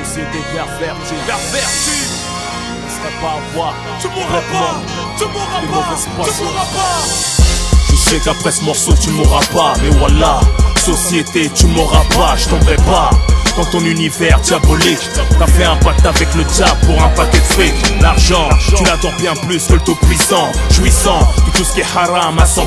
Société pervertie. Ne serait pas à voir. Tu mourras pas. Tu mourras pas. Tu mourras pas. Je sais qu'après ce morceau tu mourras pas. Mais voilà, société tu mourras pas. Je tomberai pas dans ton univers diabolique. T'as fait un pacte avec le diable pour un paquet de fric. L'argent, tu l'adores bien plus que le tout puissant. Jouissant de tout ce qui est haram à 100%.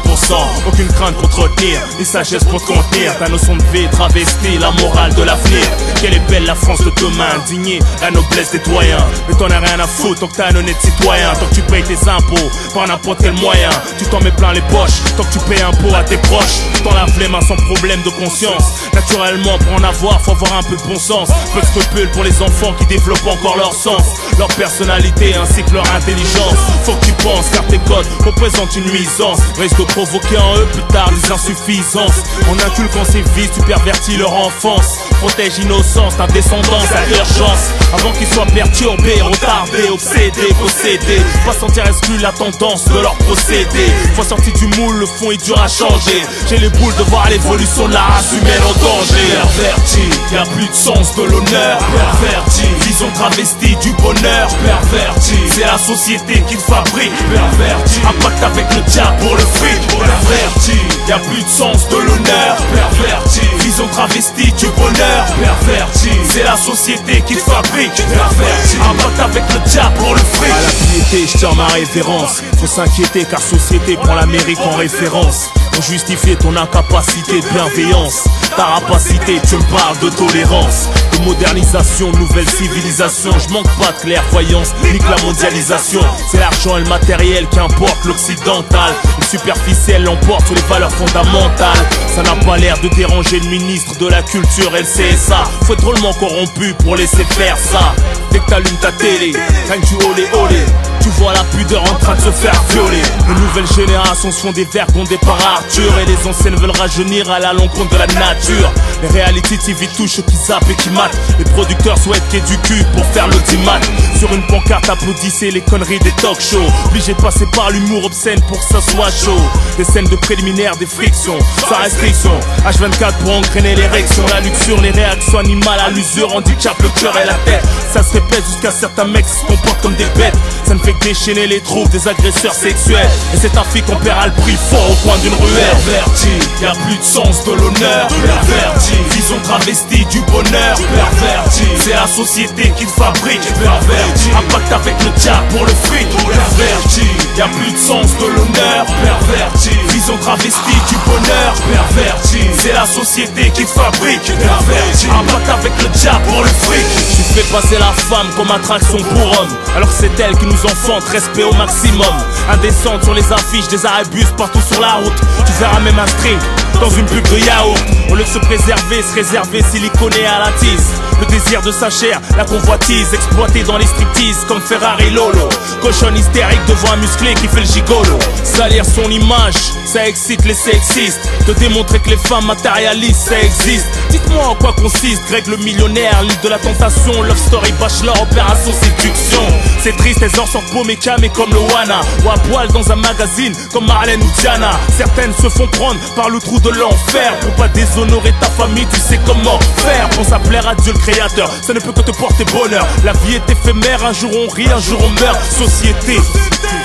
Aucune crainte pour te retenir, ni sagesse pour te contenir. Ta notion de vie travestie la morale de l'avenir. Quelle est belle la France de demain, indignée la noblesse des doyens. Mais t'en as rien à foutre tant que t'es un honnête citoyen. Tant que tu payes tes impôts par n'importe quel moyen. Tu t'en mets plein les poches, tant que tu payes impôts à tes proches. Tu t'en laves les mains sans problème de conscience. Naturellement pour en avoir, faut avoir un peu de bon sens. Peu de scrupules pour les enfants qui développent encore leur sens, leur personnalité ainsi que leur intelligence. Faut que tu penses car tes codes représentent une nuisance. Risque de provoquer en eux plus tard des insuffisances. En inculquant ces vices, tu pervertis leur enfance. Protège innocence, ta descendance à l'urgence. Avant qu'ils soient perturbés, retardés, obsédés, possédés. Pas sentir exclu la tendance de leur procédé. Fois sorti du moule, le fond est dur à changer. J'ai les boules de voir l'évolution de la race humaine en danger. Perverti, y'a plus de sens de l'honneur. Perverti, vision travestie du bonheur. Perverti, c'est la société qui te fabrique. Perverti, un pacte avec le diable pour le fric. Perverti, y'a plus de sens de l'honneur. Perverti, vision travestie du bonheur. Perverti, c'est la société qui te fabrique. Perverti, un pacte avec le diable pour le fric. À la piété, je tiens ma révérence. Faut s'inquiéter car société prend l'Amérique en référence. Pour justifier ton incapacité de bienveillance, ta rapacité, tu me parles de tolérance, de modernisation, nouvelle civilisation. Je manque pas de clairvoyance, ni que la mondialisation. C'est l'argent et le matériel qui importe l'occidental. Le superficiel l'emporte sur les valeurs fondamentales. Ça n'a pas l'air de déranger le ministre de la culture et le CSA. Faut être drôlement corrompu pour laisser faire ça. Dès que t'allumes ta télé, quand tu olé olé, tu vois la pudeur en train de se faire violer. Les nouvelles générations se font des vergondés par Arthur. Et les anciennes veulent rajeunir à l'encontre de la nature. Les réalités TV touchent qui zappent et qui matent. Les producteurs souhaitent qu'il y ait du cul pour faire l'audimat. Sur une pancarte applaudissez les conneries des talk shows. Obligé de passer par l'humour obscène pour que ça soit chaud. Des scènes de préliminaires, des frictions, sans restriction. H24 pour engrainer l'érection. La luxure, les réactions animales à l'usure handicap le cœur et la tête. Ça se répète jusqu'à certains mecs se comportent comme des bêtes. Ça ne fait que déchaîner les troupes des agresseurs sexuels. Et c'est ta fille qu'on paiera le prix fort au coin d'une ruelle. Perverti, y'a plus de sens de l'honneur. Perverti, vision travestie du bonheur. Perverti, c'est la société qui te fabrique. Perverti, un pacte avec le diable pour le fric. Perverti, y'a plus de sens de l'honneur. Perverti, vision travestie du bonheur. Perverti, c'est la société qui te fabrique. Perverti, un pacte avec le diable pour le fric. Tu fais passer la femme comme attraction pour homme, alors que c'est elle qui nous enfante, respect au maximum. Indécente sur les affiches, des arrêts-bus partout sur la route. Tu verras même un string dans une pub de yaourt. Au lieu de se préserver, se réserver siliconé à la tise. Le désir de sa chair, la convoitise, exploité dans les striptease comme Ferrari Lolo. Cochon hystérique devant un musclé qui fait le gigolo. Salir son image, ça excite les sexistes. De démontrer que les femmes matérialistes, ça existe. Dites-moi en quoi consiste Greg le millionnaire, l'île de la tentation, love story, bachelor, opération séduction. C'est triste, elles en sortent paumées camées comme le Wana, ou à poil dans un magazine comme Marlène ou Diana. Certaines se font prendre par le trou de l'enfer. Pour pas déshonorer ta famille, tu sais comment faire. Pense à plaire à Dieu le créateur, ça ne peut que te porter bonheur. La vie est éphémère, un jour on rit, un jour on meurt. Société,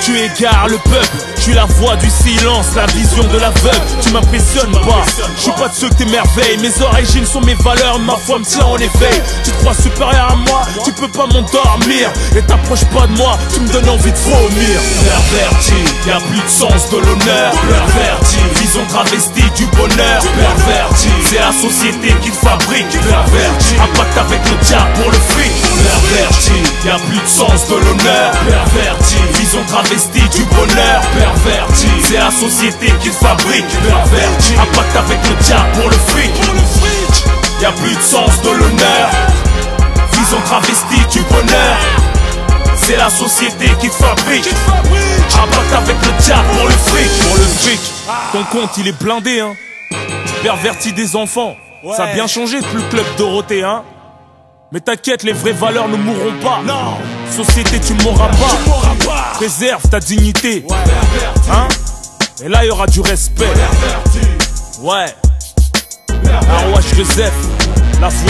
tu égares le peuple. Je suis la voix du silence, la vision de l'aveugle. Tu m'impressionnes pas, je suis pas de ceux que t'émerveilles. Mes origines sont mes valeurs, ma foi me tient en éveil. Tu te crois supérieur à moi, tu peux pas m'endormir. Et t'approches pas de moi, tu me donnes envie de vomir. Perverti, y'a plus de sens de l'honneur. Perverti, vision travestie du bonheur. Perverti, c'est la société qui te fabrique. Perverti, un pacte avec le diable pour le fric. Perverti, y'a plus de sens de l'honneur. Perverti, vision travestie du bonheur. Perverti, c'est la société qui te fabrique. Perverti, un pacte avec le diable pour le fric. Y'a plus de sens de l'honneur. Vision travestie du bonheur. C'est la société qui te fabrique. Un pacte avec le diable pour le fric. Pour le fric, ton compte il est blindé hein. Perverti des enfants, ça a bien changé depuis le club Dorothée hein. Mais t'inquiète, les vraies valeurs ne mourront pas. Non. Société, tu mourras pas. Préserve ta dignité hein. Et là il y aura du respect. Ouais. Arwash Joseph, la foi.